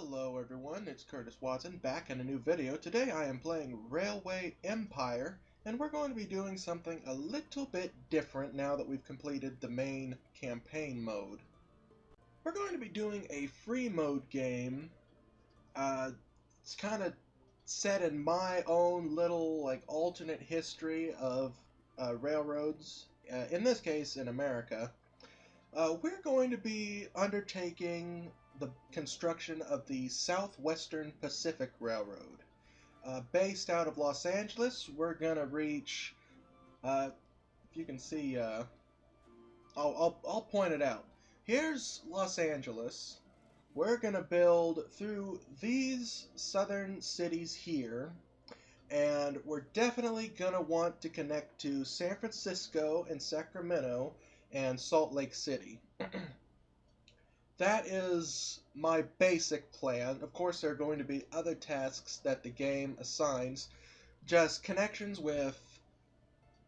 Hello everyone, it's Curtis Watson back in a new video. Today I am playing Railway Empire, and we're going to be doing something a little bit different now that we've completed the main campaign mode. We're going to be doing a free mode game. It's kind of set in my own little alternate history of railroads, in this case in America. We're going to be undertaking the construction of the Southwestern Pacific Railroad. Based out of Los Angeles, we're going to reach, if you can see, I'll point it out. Here's Los Angeles. We're going to build through these southern cities here, and we're definitely going to want to connect to San Francisco and Sacramento and Salt Lake City. That is my basic plan. Of course, there are going to be other tasks that the game assigns. Just connections with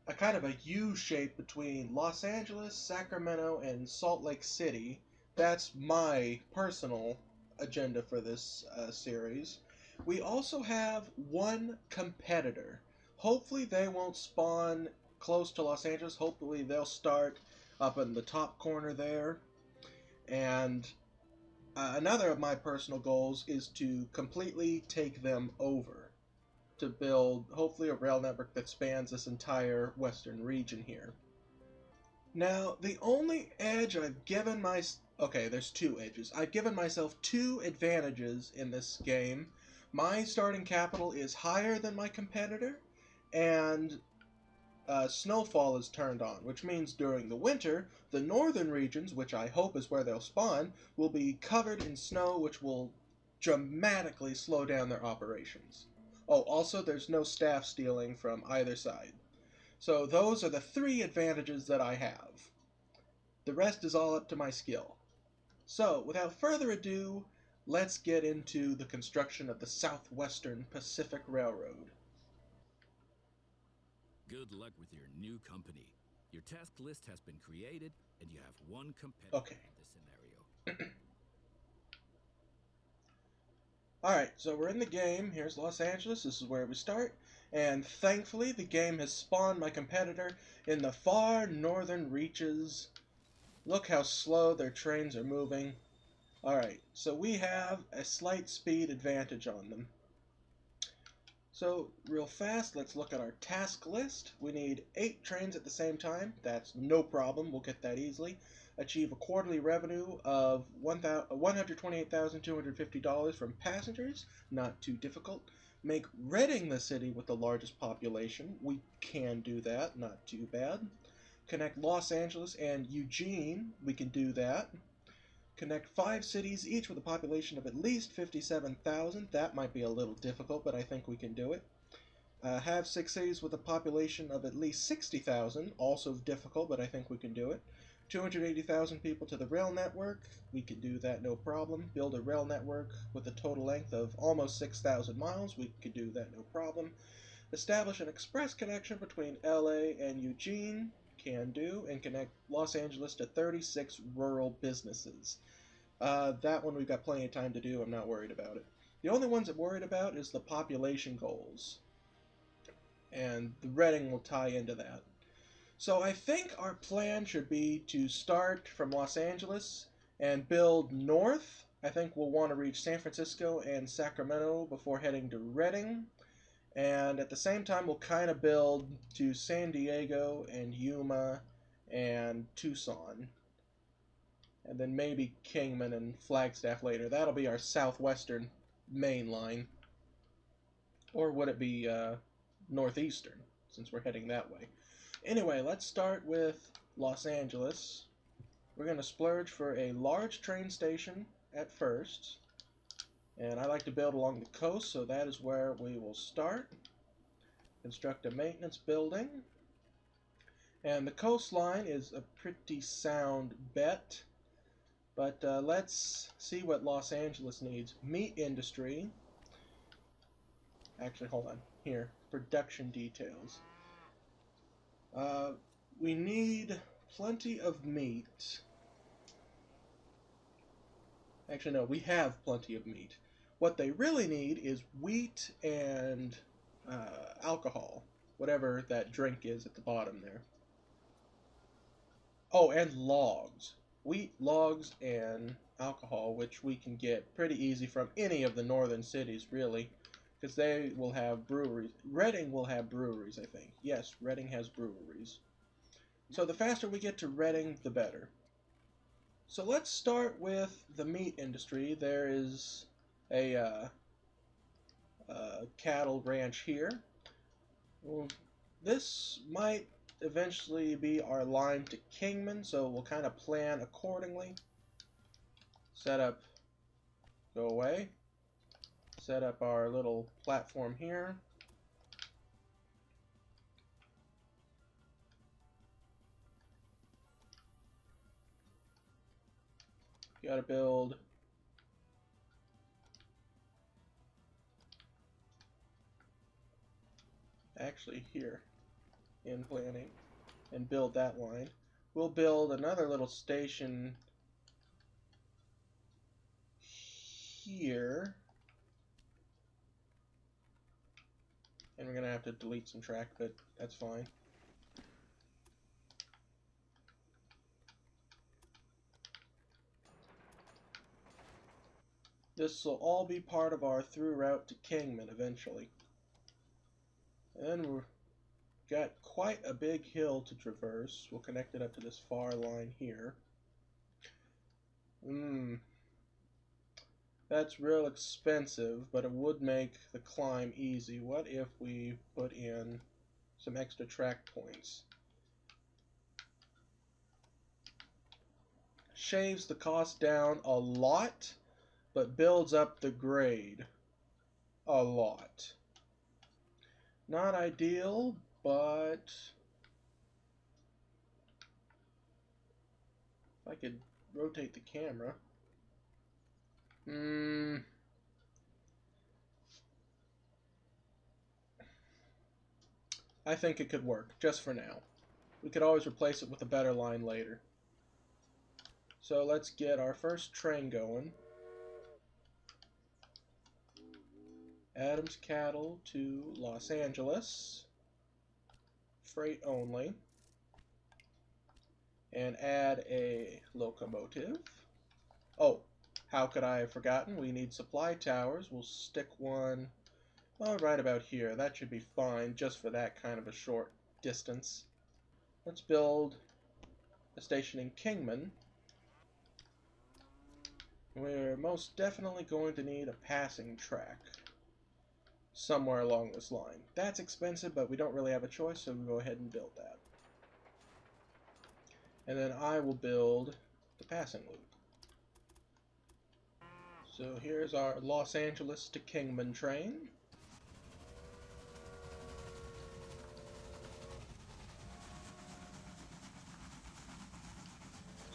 a kind of a U shape between Los Angeles, Sacramento, and Salt Lake City. That's my personal agenda for this series. We also have one competitor. Hopefully they won't spawn close to Los Angeles. Hopefully they'll start up in the top corner there. And another of my personal goals is to completely take them over, to build hopefully a rail network that spans this entire western region here. Now, the only edge I've given there's two edges. I've given myself two advantages in this game. My starting capital is higher than my competitor, and snowfall is turned on, which means during the winter, the northern regions, which I hope is where they'll spawn, will be covered in snow, which will dramatically slow down their operations. Oh, also, there's no staff stealing from either side. So those are the three advantages that I have. The rest is all up to my skill. So, without further ado, let's get into the construction of the Southwestern Pacific Railroad. Good luck with your new company. Your task list has been created, and you have one competitor in this scenario. Alright, so we're in the game. Here's Los Angeles. This is where we start. And thankfully, the game has spawned my competitor in the far northern reaches. Look how slow their trains are moving. Alright, so we have a slight speed advantage on them. So, real fast, let's look at our task list. We need 8 trains at the same time. That's no problem. We'll get that easily. Achieve a quarterly revenue of $128,250 from passengers. Not too difficult. Make Reading the city with the largest population. We can do that. Not too bad. Connect Los Angeles and Eugene. We can do that. Connect 5 cities, each with a population of at least 57,000. That might be a little difficult, but I think we can do it. Have 6 cities with a population of at least 60,000. Also difficult, but I think we can do it. 280,000 people to the rail network. We can do that, no problem. Build a rail network with a total length of almost 6,000 miles. We could do that, no problem. Establish an express connection between LA and Eugene. Can do, and connect Los Angeles to 36 rural businesses. That one we've got plenty of time to do. I'm not worried about it. The only ones I'm worried about is the population goals, and the Reading will tie into that. So I think our plan should be to start from Los Angeles and build north. I think we'll want to reach San Francisco and Sacramento before heading to Reading. And at the same time, we'll kind of build to San Diego and Yuma and Tucson. And then maybe Kingman and Flagstaff later. That'll be our southwestern main line. Or would it be northeastern, since we're heading that way? Anyway, let's start with Los Angeles. We're going to splurge for a large train station at first. And I like to build along the coast, so that is where we will start. Construct a maintenance building. And the coastline is a pretty sound bet. But let's see what Los Angeles needs. Meat industry. Actually, hold on. Here, production details. We need plenty of meat. Actually, no, we have plenty of meat. What they really need is wheat and alcohol, whatever that drink is at the bottom there. Oh, and logs. Wheat, logs, and alcohol, which we can get pretty easy from any of the northern cities, really, because they will have breweries. Reading will have breweries, I think. Yes, Reading has breweries. So the faster we get to Reading, the better. So let's start with the meat industry. There is a cattle ranch here. Well, this might eventually be our line to Kingman, so we'll kind of plan accordingly. Set up, go away. Set up our little platform here. Gotta build actually here in planning and build that line. We'll build another little station here, and we're gonna have to delete some track, but that's fine. This will all be part of our through route to Kingman eventually. And we've got quite a big hill to traverse. We'll connect it up to this far line here. That's real expensive, but it would make the climb easy. What if we put in some extra track points? Shaves the cost down a lot, but builds up the grade a lot. Not ideal, but if I could rotate the camera. I think it could work, just for now. We could always replace it with a better line later. So let's get our first train going. Adams Cattle to Los Angeles. Freight only. And add a locomotive. Oh, how could I have forgotten? We need supply towers. We'll stick one right about here. That should be fine just for that kind of a short distance. Let's build a station in Kingman. We're most definitely going to need a passing track somewhere along this line. That's expensive, but we don't really have a choice, so we'll go ahead and build that. And then I will build the passing loop. So here's our Los Angeles to Kingman train.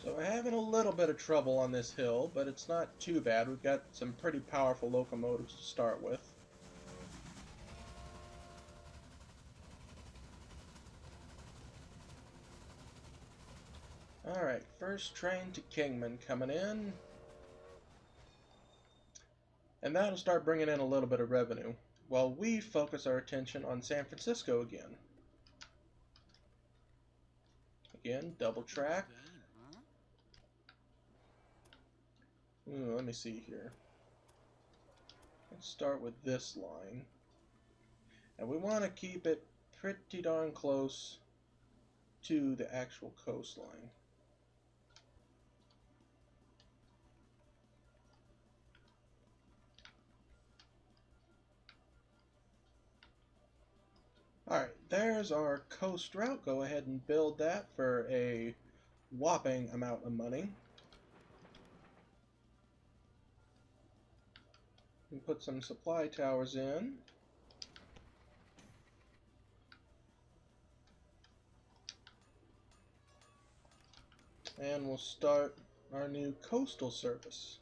So we're having a little bit of trouble on this hill, but it's not too bad. We've got some pretty powerful locomotives to start with. Alright, first train to Kingman coming in. And that'll start bringing in a little bit of revenue, while we focus our attention on San Francisco again. Again, double track. Let me see here. Let's start with this line. And we want to keep it pretty darn close to the actual coastline. Alright, there's our coast route. Go ahead and build that for a whopping amount of money. We put some supply towers in. And we'll start our new coastal service.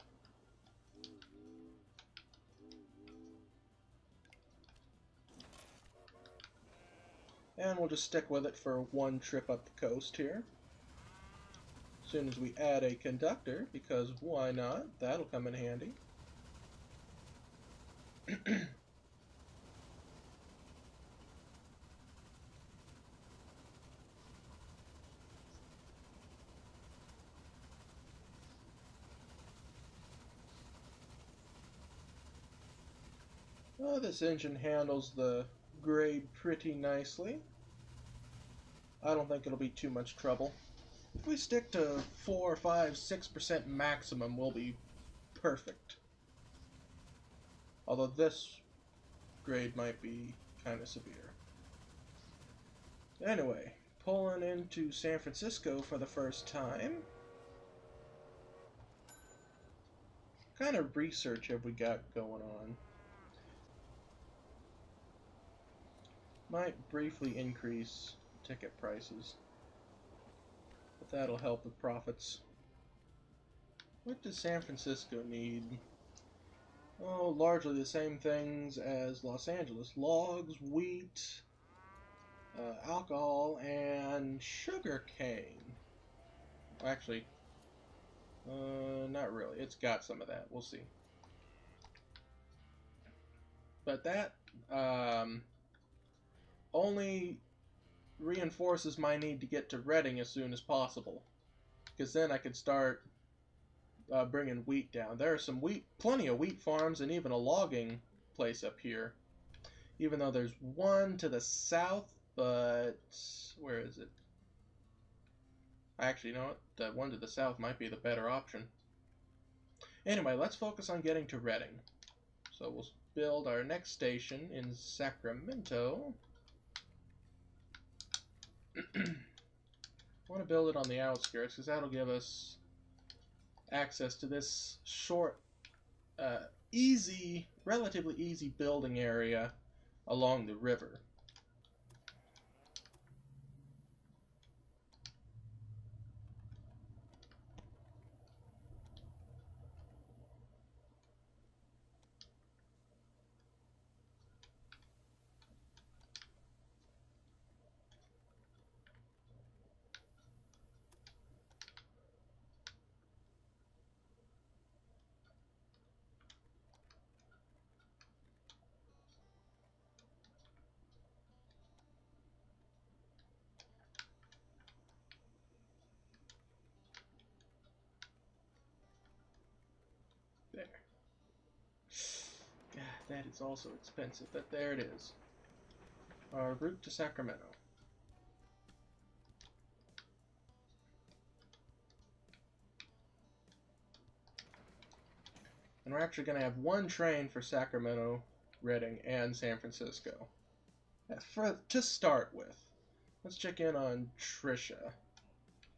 And we'll just stick with it for one trip up the coast here. As soon as we add a conductor, because why not? That'll come in handy. Oh, this engine handles the grade pretty nicely. I don't think it'll be too much trouble. If we stick to 4, 5, 6% maximum, we'll be perfect. Although this grade might be kind of severe. Anyway, pulling into San Francisco for the first time. What kind of research have we got going on? Might briefly increase ticket prices, but that'll help with profits. What does San Francisco need? Oh, largely the same things as Los Angeles. Logs, wheat, alcohol, and sugar cane. Actually, not really. It's got some of that. We'll see. But that only reinforces my need to get to Reading as soon as possible, because then I could start bringing wheat down. There are some plenty of wheat farms, and even a logging place up here. Even though there's one to the south, but where is it? Actually, you know what? The one to the south might be the better option. Anyway, let's focus on getting to Reading. So we'll build our next station in Sacramento. I want to build it on the outskirts because that'll give us access to this short, relatively easy building area along the river. There. God, that is also expensive, but there it is. Our route to Sacramento. And we're actually going to have one train for Sacramento, Reading, and San Francisco. To start with, let's check in on Trisha.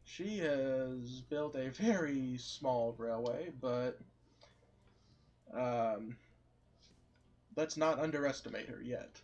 She has built a very small railway, but let's not underestimate her yet.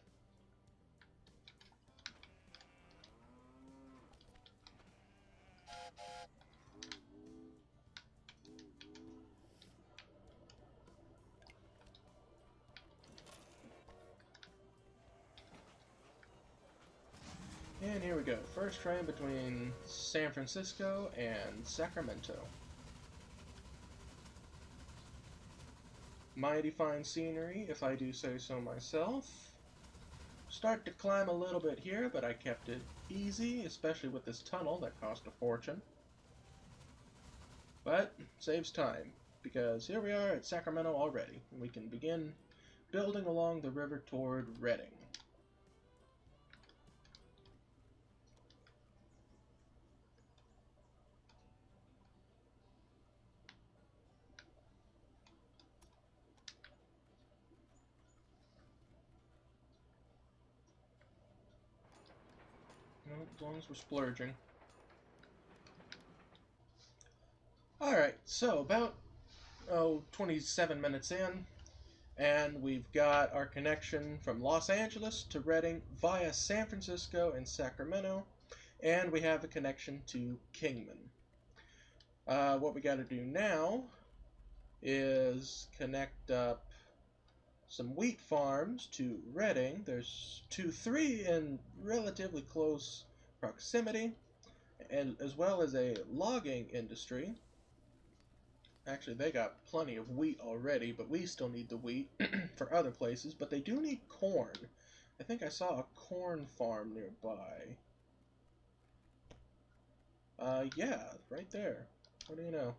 And here we go. First train between San Francisco and Sacramento. Mighty fine scenery, if I do say so myself. Start to climb a little bit here, but I kept it easy, especially with this tunnel that cost a fortune. But saves time, because here we are at Sacramento already, and we can begin building along the river toward Reading. Well, as long as we're splurging. Alright, so about 27 minutes in, and we've got our connection from Los Angeles to Reading via San Francisco and Sacramento, and we have a connection to Kingman. What we got to do now is connect up some wheat farms to Reading. There's 3 in relatively close proximity. and as well as a logging industry. Actually, they got plenty of wheat already, but we still need the wheat for other places. But they do need corn. I think I saw a corn farm nearby. Yeah, right there. What do you know?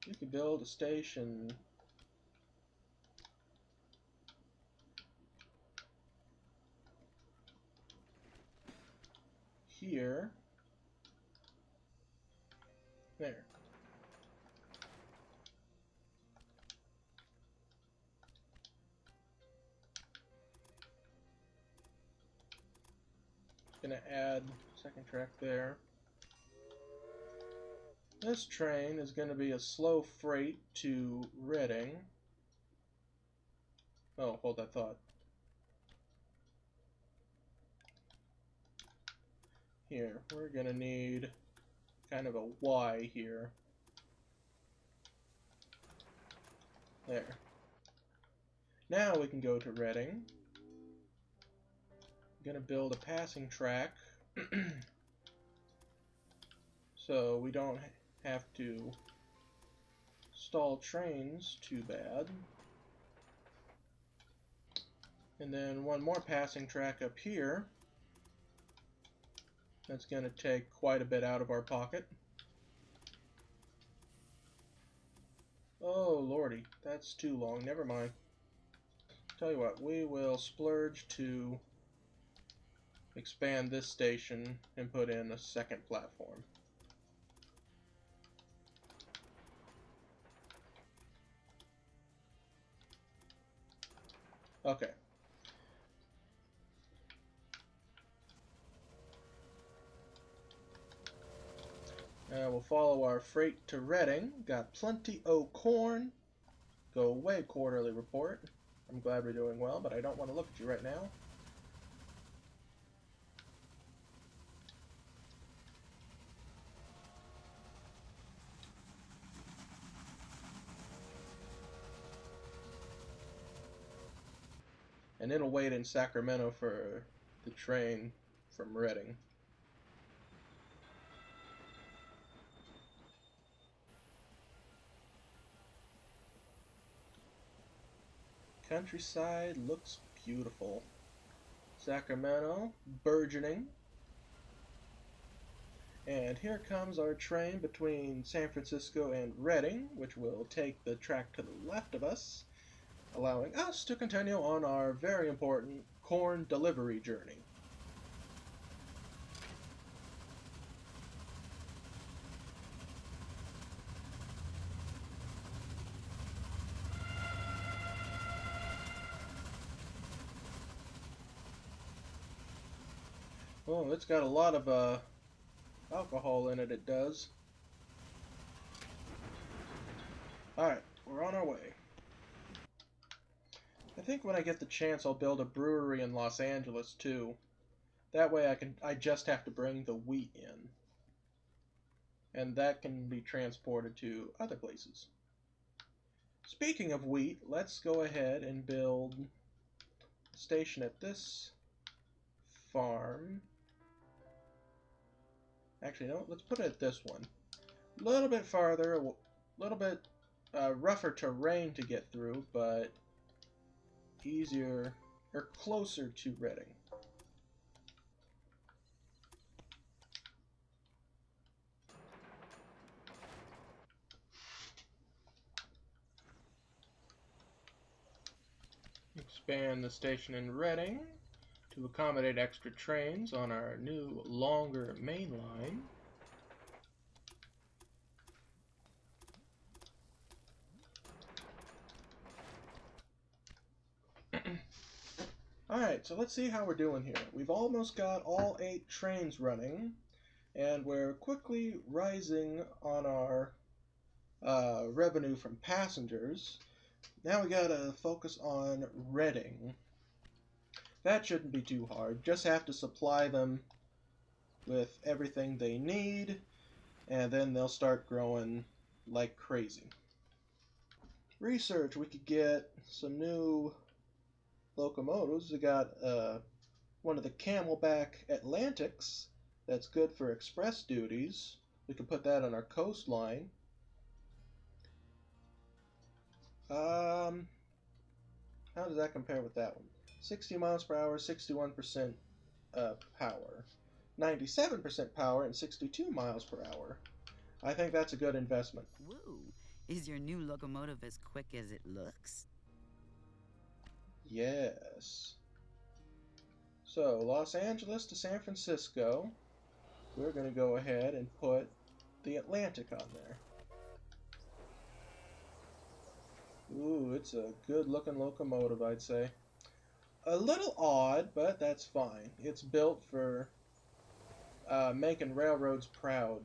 You could build a station here. There. Gonna add second track there. This train is gonna be a slow freight to Reading. Oh, hold that thought. Here, we're gonna need kind of a Y here. There. Now we can go to Reading. I'm gonna build a passing track so we don't have to stall trains too bad. And then one more passing track up here. That's gonna take quite a bit out of our pocket. Oh lordy, that's too long. Never mind. Tell you what, we will splurge to expand this station and put in a second platform. Okay. We'll follow our freight to Reading. Got plenty o' corn. Go away, quarterly report. I'm glad we're doing well, but I don't want to look at you right now. And it'll wait in Sacramento for the train from Reading. Countryside looks beautiful. Sacramento, burgeoning. And here comes our train between San Francisco and Reading, which will take the track to the left of us, allowing us to continue on our very important corn delivery journey. Oh, it's got a lot of alcohol in it, it does. Alright, we're on our way. I think when I get the chance I'll build a brewery in Los Angeles too. That way I just have to bring the wheat in. And that can be transported to other places. Speaking of wheat, let's go ahead and build a station at this farm. Actually, no, let's put it at this one. A little bit farther, a little bit rougher terrain to get through, but easier or closer to Reading. Expand the station in Reading to accommodate extra trains on our new, longer main line. Alright, so let's see how we're doing here. We've almost got all 8 trains running, and we're quickly rising on our revenue from passengers. Now we gotta focus on Reading. That shouldn't be too hard. Just have to supply them with everything they need, and then they'll start growing like crazy. Research, we could get some new locomotives. We got one of the Camelback Atlantics That's good for express duties. We can put that on our coastline. How does that compare with that one? 60 miles per hour, 61% power. 97% power and 62 miles per hour. I think that's a good investment. Woo! Is your new locomotive as quick as it looks? Yes. So, Los Angeles to San Francisco. We're going to go ahead and put the Atlantic on there. Ooh, it's a good-looking locomotive, I'd say. A little odd, but that's fine. It's built for making railroads proud.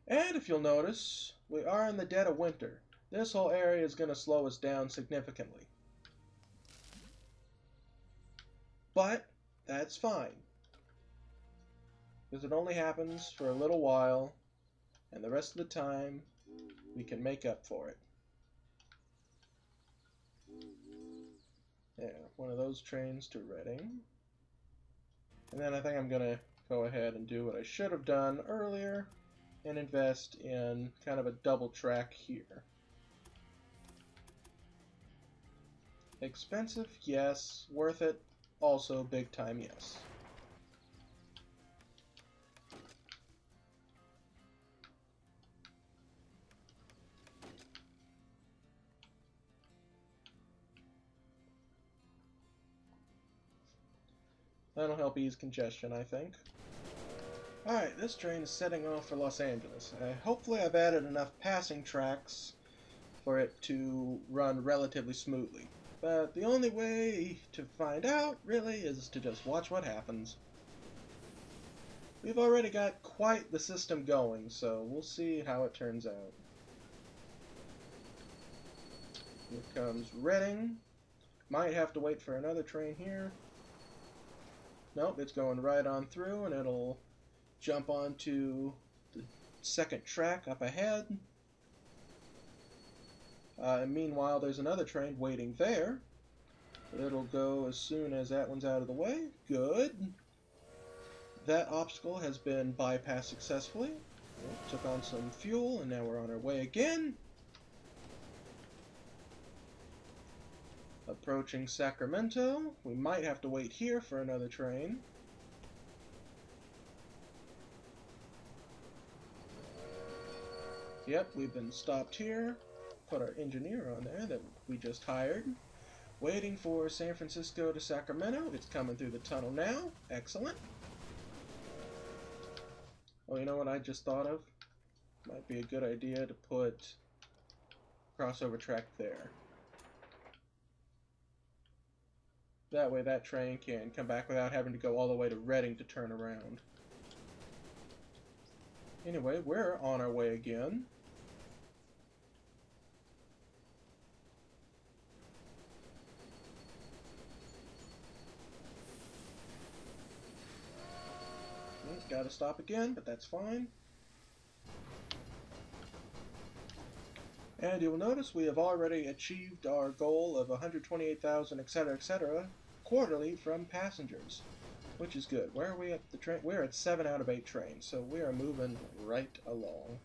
And if you'll notice, we are in the dead of winter. This whole area is going to slow us down significantly. But that's fine, because it only happens for a little while, and the rest of the time we can make up for it. Yeah, one of those trains to Reading. And then I think I'm going to go ahead and do what I should have done earlier and invest in kind of a double track here. Expensive? Yes. Worth it? Also big time yes. That'll help ease congestion, I think. Alright, this train is setting off for Los Angeles. Hopefully I've added enough passing tracks for it to run relatively smoothly. But the only way to find out, really, is to just watch what happens. We've already got quite the system going, so we'll see how it turns out. Here comes Reading. Might have to wait for another train here. Nope, it's going right on through, and it'll jump onto the second track up ahead. And meanwhile, there's another train waiting there. It'll go as soon as that one's out of the way. Good. That obstacle has been bypassed successfully. Took on some fuel, and now we're on our way again. Approaching Sacramento. We might have to wait here for another train. Yep, we've been stopped here. Put our engineer on there that we just hired. Waiting for San Francisco to Sacramento. It's coming through the tunnel now. Excellent. Oh, you know what I just thought of? Might be a good idea to put crossover track there. That way that train can come back without having to go all the way to Reading to turn around. Anyway, we're on our way again. Gotta stop again, but that's fine. And you'll notice we have already achieved our goal of 128,000, etc., quarterly from passengers, which is good. Where are we at the train? We're at 7 out of 8 trains, so we are moving right along.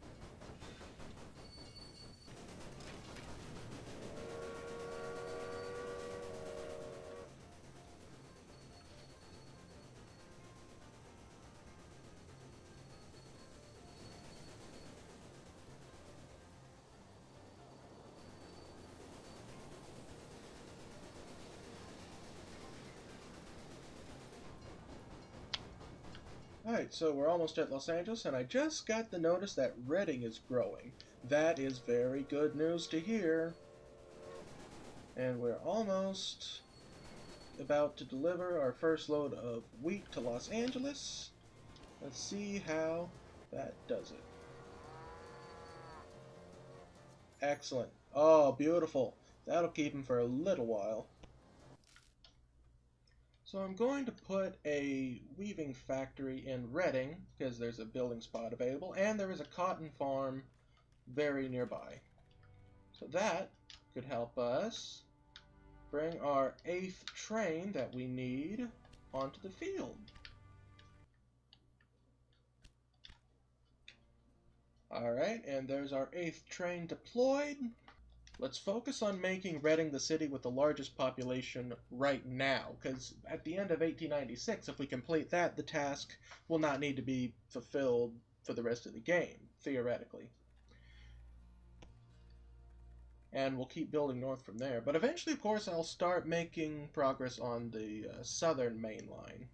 Alright, so we're almost at Los Angeles, and I just got the notice that Reading is growing. That is very good news to hear. And we're almost about to deliver our first load of wheat to Los Angeles. Let's see how that does it. Excellent. Oh, beautiful. That'll keep him for a little while. So I'm going to put a weaving factory in Reading, because there's a building spot available, and there is a cotton farm very nearby. So that could help us bring our 8th train that we need onto the field. Alright, and there's our 8th train deployed. Let's focus on making Reading the city with the largest population right now, because at the end of 1896, if we complete that, the task will not need to be fulfilled for the rest of the game, theoretically. And we'll keep building north from there. But eventually, of course, I'll start making progress on the southern main line.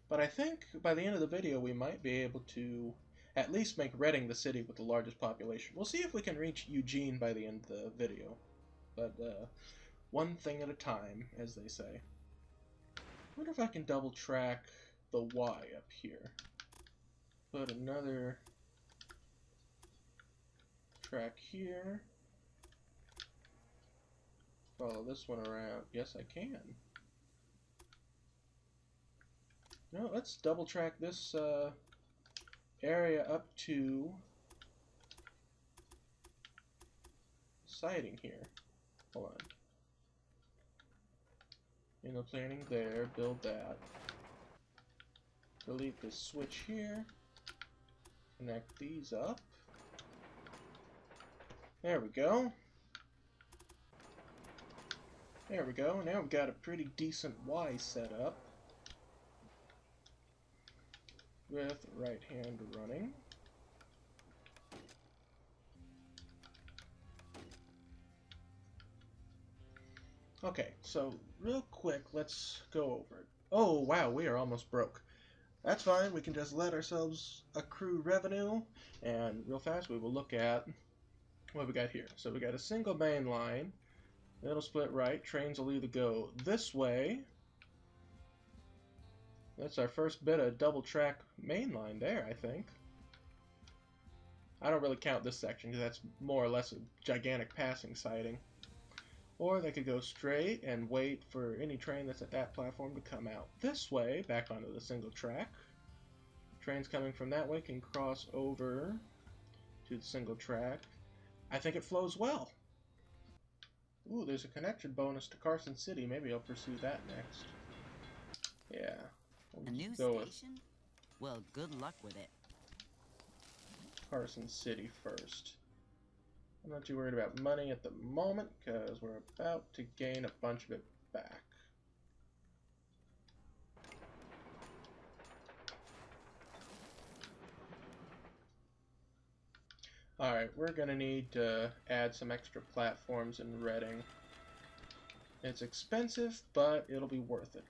But I think by the end of the video, we might be able to at least make Reading the city with the largest population. We'll see if we can reach Eugene by the end of the video. But one thing at a time, as they say. I wonder if I can double track the Y up here. Put another track here. Follow this one around. Yes, I can. No, let's double track this area up to siding here. Hold on. In the planning there, build that. Delete this switch here. Connect these up. There we go. There we go. Now we've got a pretty decent Y set up. With right hand running. Okay, so real quick, let's go over it. Oh wow, we are almost broke. That's fine, we can just let ourselves accrue revenue, and real fast we will look at what we got here. So we got a single main line, it'll split right, trains will either go this way. That's our first bit of double track main line there, I think. I don't really count this section because that's more or less a gigantic passing siding. Or they could go straight and wait for any train that's at that platform to come out this way, back onto the single track. Trains coming from that way can cross over to the single track. I think it flows well. Ooh, there's a connection bonus to Carson City. Maybe I'll pursue that next. Yeah. A new station? Well, good luck with it. Carson City first. I'm not too worried about money at the moment because we're about to gain a bunch of it back. Alright, we're going to need to add some extra platforms in Reading. It's expensive, but it'll be worth it.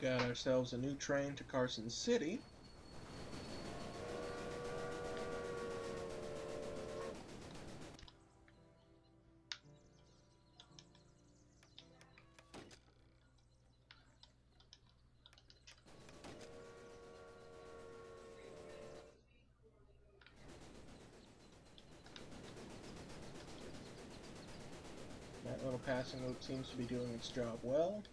Got ourselves a new train to Carson City. That little passing loop seems to be doing its job well.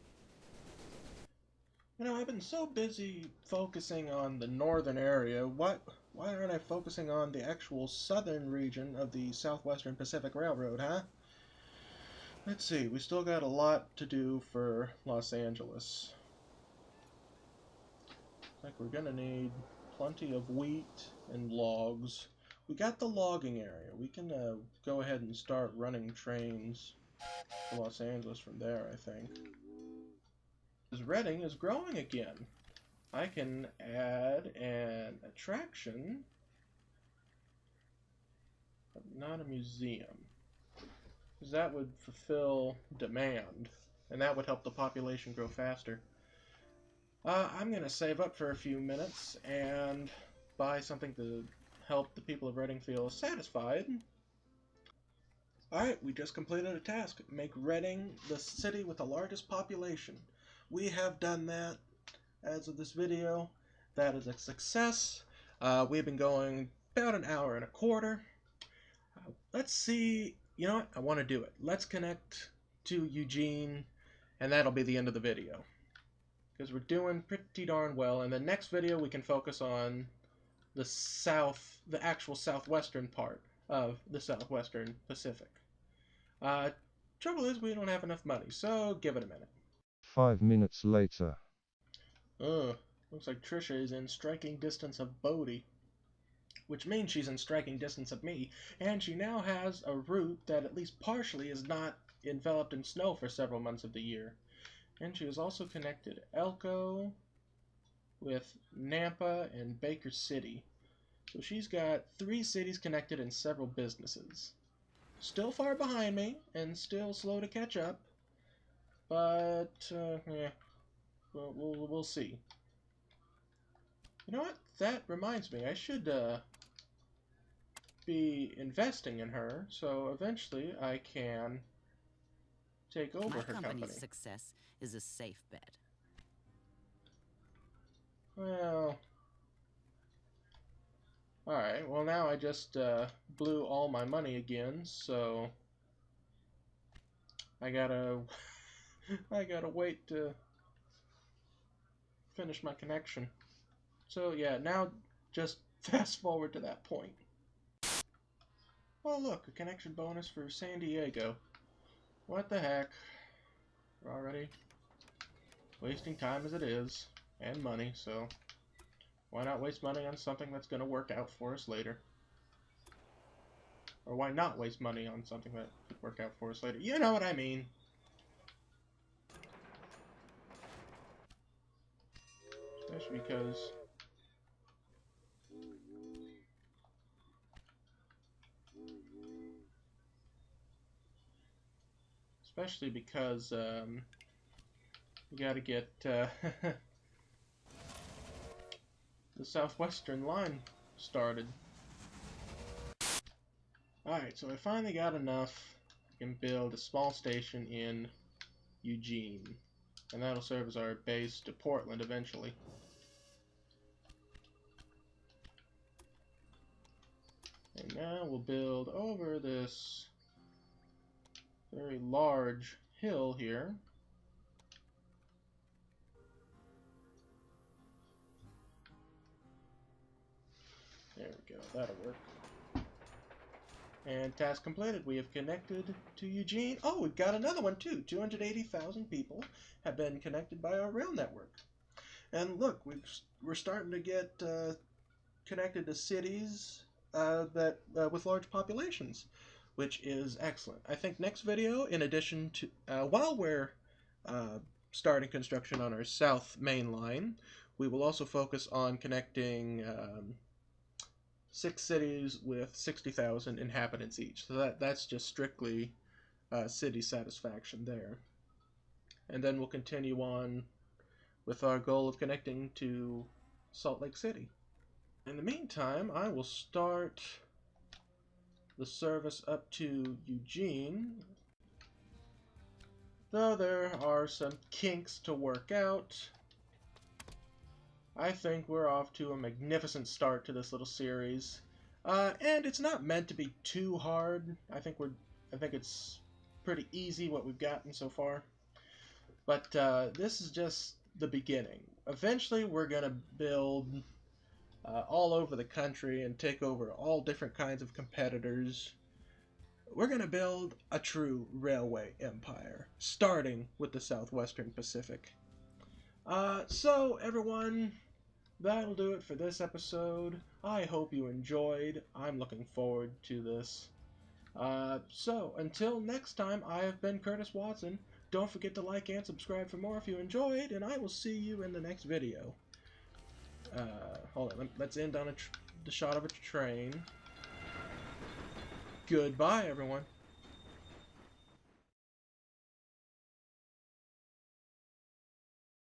You know, I've been so busy focusing on the northern area, why aren't I focusing on the actual southern region of the Southwestern Pacific Railroad, huh? Let's see, we still got a lot to do for Los Angeles. Like we're gonna need plenty of wheat and logs. We got the logging area. We can go ahead and start running trains to Los Angeles from there, I think. Reading is growing again. I can add an attraction, but not a museum, because that would fulfill demand, and that would help the population grow faster. I'm going to save up for a few minutes and buy something to help the people of Reading feel satisfied. Alright, we just completed a task. Make Reading the city with the largest population. We have done that as of this video. That is a success. We've been going about an hour and a quarter. Let's see. You know what? I want to do it. Let's connect to Eugene, and that'll be the end of the video. Because we're doing pretty darn well. In the next video, we can focus on the actual southwestern part of the Southwestern Pacific. Trouble is, we don't have enough money, so give it a minute. 5 minutes later. Looks like Trisha is in striking distance of Bodhi, which means she's in striking distance of me, and she now has a route that at least partially is not enveloped in snow for several months of the year. And she has also connected Elko with Nampa and Baker City. So she's got 3 cities connected and several businesses. Still far behind me, and still slow to catch up, but, yeah, we'll see. You know what? That reminds me, I should, be investing in her, so eventually I can take over her company. My company's success is a safe bet. Well, alright, well now I just blew all my money again, so I gotta wait to finish my connection. So yeah, now just fast forward to that point. Oh look, a connection bonus for San Diego. What the heck? We're already wasting time as it is, and money, so why not waste money on something that's going to work out for us later? Or why not waste money on something that could work out for us later? You know what I mean. Especially because you gotta get the Southwestern line started. Alright, so I finally got enough. I can build a small station in Eugene, and that'll serve as our base to Portland eventually. And now we'll build over this very large hill here. There we go, that'll work. And task completed. We have connected to Eugene. Oh, we've got another one too. 280,000 people have been connected by our rail network. And look, we're starting to get connected to cities with large populations, which is excellent. I think next video, in addition to while we're starting construction on our south main line, we will also focus on connecting 6 cities with 60,000 inhabitants each. So that's just strictly city satisfaction there. And then we'll continue on with our goal of connecting to Salt Lake City. In the meantime, I will start the service up to Eugene, though there are some kinks to work out. I think we're off to a magnificent start to this little series, and it's not meant to be too hard. I think it's pretty easy what we've gotten so far, but this is just the beginning. Eventually, we're gonna build all over the country and take over all different kinds of competitors. We're gonna build a true railway empire, starting with the Southwestern Pacific. So everyone, that'll do it for this episode. I hope you enjoyed. I'm looking forward to this. So until next time, I have been Curtis Watson. Don't forget to like and subscribe for more if you enjoyed, and I will see you in the next video. Hold on. Let's end on the shot of a train. Goodbye, everyone.